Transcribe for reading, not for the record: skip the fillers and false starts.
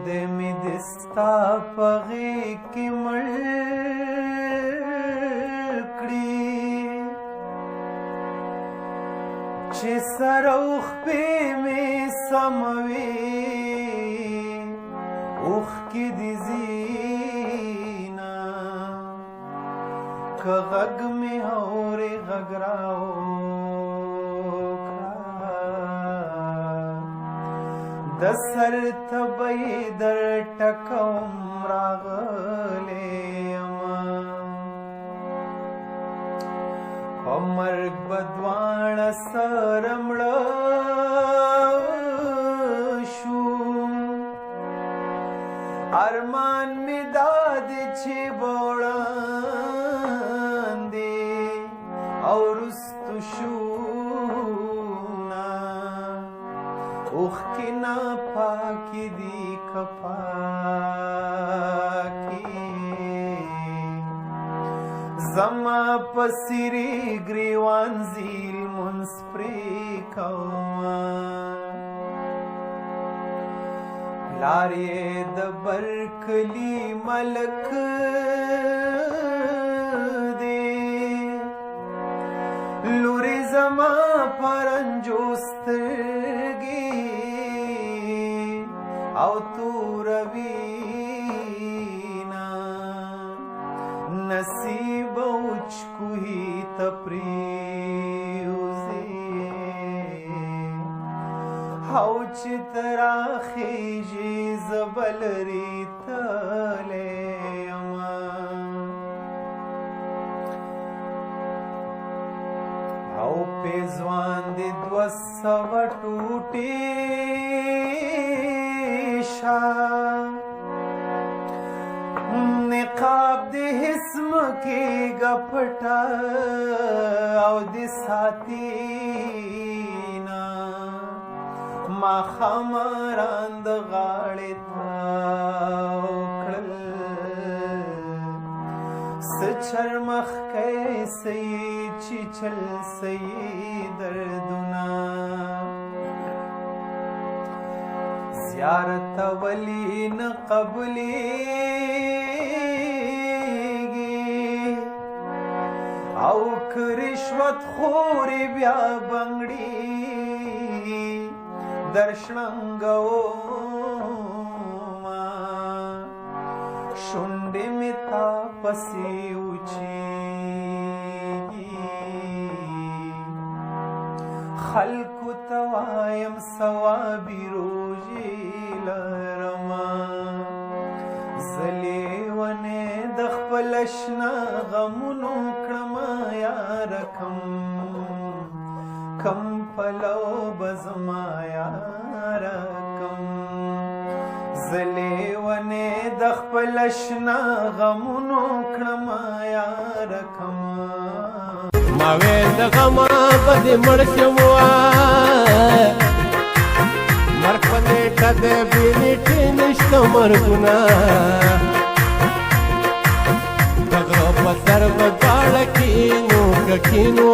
خدای می دستا پغې کې مړ کړي چې سر اوخ پې مې سموي اوخ کې دې زینا که غږ مې اورې غږ د سر تبې در ټکوم راغلی یما په مرګ به دواړه سره مړه شو ارمان مې دا دی چې به وړاندې او وروستو شو اوخ نا پاکی دی کپاکی زما پسیری گریوان زیل منسپری کوما لاری د برکلی ملک دی لوری زما پرنجوسترگی او توروینا نصیب اوچ کوهی تپریوزی او چی تراخیجی زبل ریتلیما او پیزوان دی 200 ټوټی نقاب دی حسم کی گپٹا او دی ساتینا ما خمران د غاړې تاوکړل سچرمخ کیسی چی چل سی دردنا زیارت ولی نه قبلیږي او که رشوت خورې بیا بنګړي درشننګوما شونډې مې تا پسې اوچیږي خلکو ته وایم ثوابي روژې لرما زه لیونی د خپل اشنا غمونو کړمه یاره کم پلو به زما یاره کم زه لیونی د خپل اشنا غمونو کړمه یاره کم ما ویل د غمه به دې مړ شم مرګ په نیټه د بېنیټې نشته مرګونه د غره په سر به دواړه کینو که کینو